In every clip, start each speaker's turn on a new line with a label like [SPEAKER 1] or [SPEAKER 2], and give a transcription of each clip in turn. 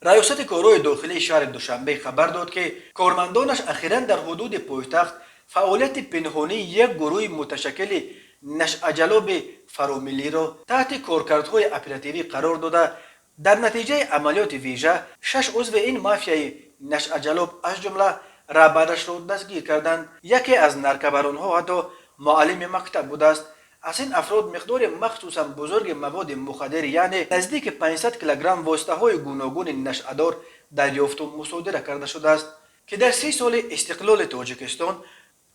[SPEAKER 1] ریاست کارهای داخلی شهر دوشنبه خبر داد که کارمندانش اخیراً در حدود پایتخت فعالیت پنهانی یک گروه متشکل نشعجلاب فرامیلی را تحت کارکردهای اپراتیوی قرار داده در نتیجه عملیات ویژه 6 عضو این مافیای نشعجلاب از جمله رهبرش را دستگیر کردند. یکی از نرکبرانها حتی معلم مکتب بوده است. از این افراد مقدار مخصوصا بزرگ مواد مخدر یعنی نزدیک 500 کیلوگرم واسطه های گوناگون نشعدار دریافت و مصادره کرده شده است که در 3 سال استقلال تاجیکستان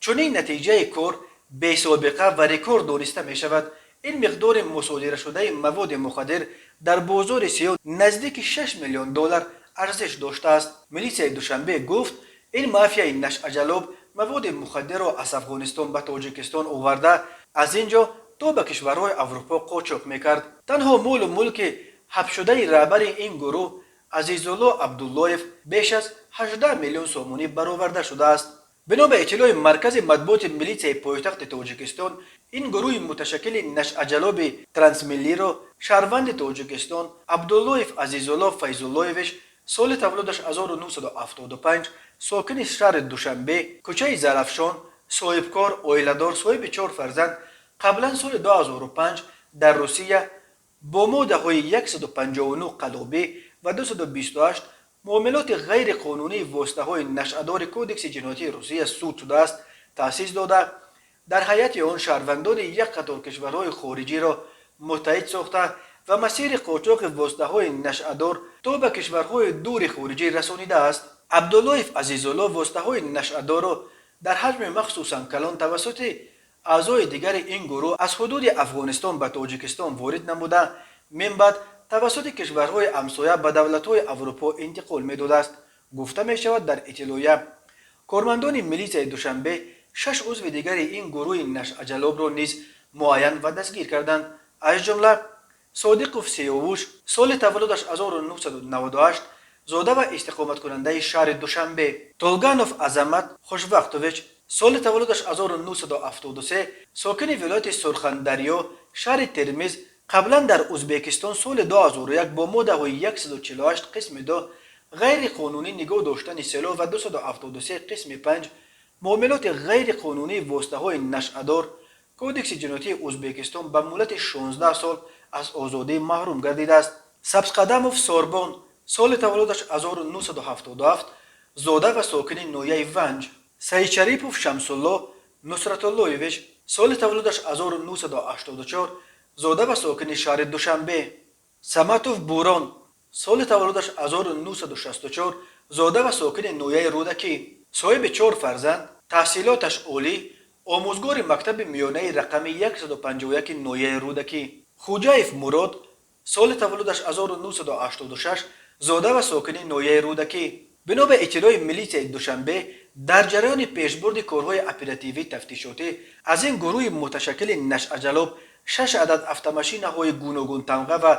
[SPEAKER 1] چنین نتیجه کار بی سابقه و رکورد دانسته می شود. این مقدار مصادره شده مواد مخدر در بازار سیاه نزدیک 6 میلیون دلار ارزش داشته است. میلیسیای دوشنبه گفت این مافیای نشعجلاب مواد مخدر را از افغانستان به تاجیکستان آورده از اینجا تا به کشورهای اروپا قاچاق میکرد. تنها مال و ملک حبس شده رهبر این گروه عزیزالله عبداللهیف بیش از 18 میلیون سومونی برآورده شده است. بنا به اطلاع مرکز مطبوعات میلیسیای پایتخت تاجیکستان این گروه متشکل نشعجلاب ترانسمیلی را شهروند تاجیکستان عبداللهیف عزیزالله فیضاللهیویچ سال تولدش 1975 ساکن شهر دوشنبه کوچه زرافشان صاحبکار عائله‌دار صاحب 4 فرزند قبلا سال 2005 در روسیه با ماده‌های 159 قلابه و 228 معاملات غیر قانونی واسطه‌های نشعه‌دار کودکس جنایتی روسیه سود شده است تأسیس داده در حیات آن شهروندان یک قطار کشورهای خارجی را متحد ساخته و مسیر قاچاق واسطه‌های نشعه‌دار تا به کشورهای دور خارجی رسانیده است. عبداللهیف عزیزالله واسطه‌های نشعه‌دار را در حجم مخصوصا کلان توسط اعضای دیگر این گروه از حدود افغانستان به تاجیکستان وارد نموده من بعد توسط کشورهای همسایه به دولت‌های اروپا انتقال می‌داده است. گفته می‌شود در اطلاعیه کارمندان میلیسیای دوشنبه 6 عضو دیگر این گروه نشعجلاب را نیز معین و دستگیر کردند. از جمله صادقوف سیاووش سال تولدش 1998 زاده و استقامت کننده شهر دوشنبه، تولگانوف عظمت خوشوقتویچ سال تولدش 1973 ساکن ولایت سرخندریا شهر ترمیز قبلا در ازبکستان سال 2001 با ماده 148 قسم 2 غیر قانونی نگاه داشتن سلاح و 273 قسم 5 معاملات غیر قانونی واسطه های نشعه‌دار کودکس جنایتی ازبکستان به مدت 16 سال از آزادی محروم گردیده است. سبزقدموف سوربون سال تولدش 1977 زاده و ساکن نویه ونج، سعید شریپوف شمسالله نصرتاللهیویچ سال تولدش 1984 زاده و ساکن شهر دوشنبه، سمتوف بوران سال تولدش 1964 زاده و ساکن نویه رودکی، صاحب 4 فرزند، تحصیلاتش عالی، آموزگار مکتب میانه رقم 151 نویه رودکی. خوجایف مراد سال تولدش 1986 زاده و ساکن نویه رودکی. بنا به اطلاع میلیسیای دوشنبه در جریان پیشبرد کارهای اپراتیوی تفتیشاتی از این گروه متشکل نشعجلاب 6 عدد افت-ماشین‌های گوناگون تمغه و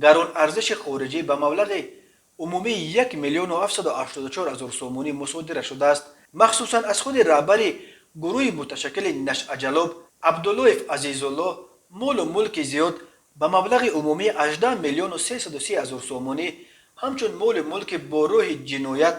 [SPEAKER 1] گران ارزش خارجی به مبلغ عمومی 1,784,000 سومونی مصادره شده است. مخصوصا از خود رهبر گروه متشکل نشعجلاب عبداللهیف عزیزالله مال و ملک زیاد به مبلغ عمومی 18,330,000 سومونی همچون مال ملک با روح جنایت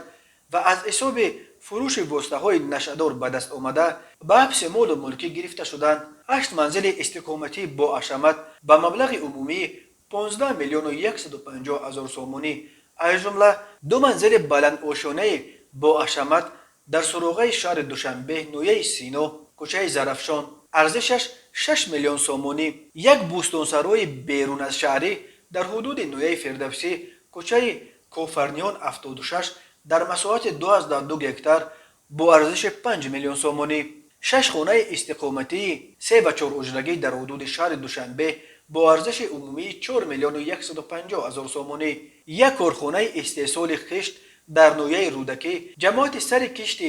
[SPEAKER 1] و از حساب فروش واسطه های نشعه‌دار به دست آمده به حبس مال و ملکی گرفته شدند. 8 منزل استقامتی با حشمت به مبلغ عمومی 15,150,000 سومونی از جمله 2 منزل بلند آشانه با حشمت در سروغه شهر دوشنبه نویه سینا کوچه زرافشان ارزشش 6 میلیون سومونی، یک بوستانسرای بیرون از شهری در حدود نویه فردوسی کوچه کوفرنیان 76 در مساحت 2.2 هکتار با ارزش 5 میلیون سومونی، 6 خانه استقامتی 3 و 4 اجرگی در حدود شهر دوشنبه با ارزش عمومی 4,150,000 سومونی، یک کارخانه استحصال خشت در نویه رودکی جماعت سر کشت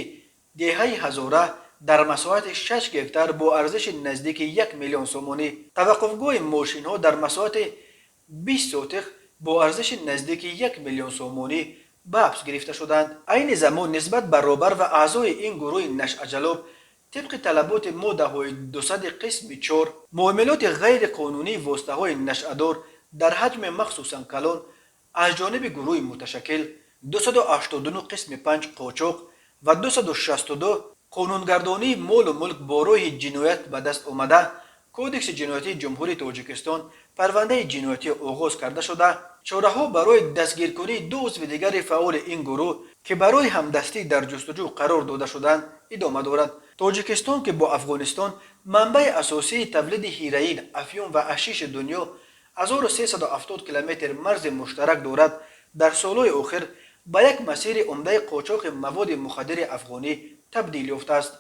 [SPEAKER 1] دهه هزاره در مساحت 6 هکتار با ارزش نزدیک 1 میلیون سومونی، توقفگاه ماشین ها در مساحت 20 سوتخ با ارزش نزدیک 1 میلیون سومونی به حبس گرفته شدند. این زمان نسبت برابر و اعضای این گروه نشعجلاب طبق طلبات ماده های 200 قسم 4 معاملات غیر قانونی واسطه های نشعه‌دار در حجم مخصوصا کلان از جانب گروه متشکل 289 قسم 5 قاچاق و 262 قانونگردانی مال و ملک با روی جنایت به دست آمده کودکس جنایتی جمهوری تاجیکستان پرونده جنایتی آغاز کرده شده چاره‌ها برای دستگیر کنی دو عضو دیگر فعال این گروه که برای همدستی در جستجو قرار داده شدند ادامه دارد. تاجیکستان که با افغانستان منبع اساسی تولید هیروئین، افیون و حشیش دنیا 1370 کیلومتر مرز مشترک دارد، در سالهای اخیر به یک مسیر عمده قاچاق مواد مخدر افغانی تبدیل یافته است.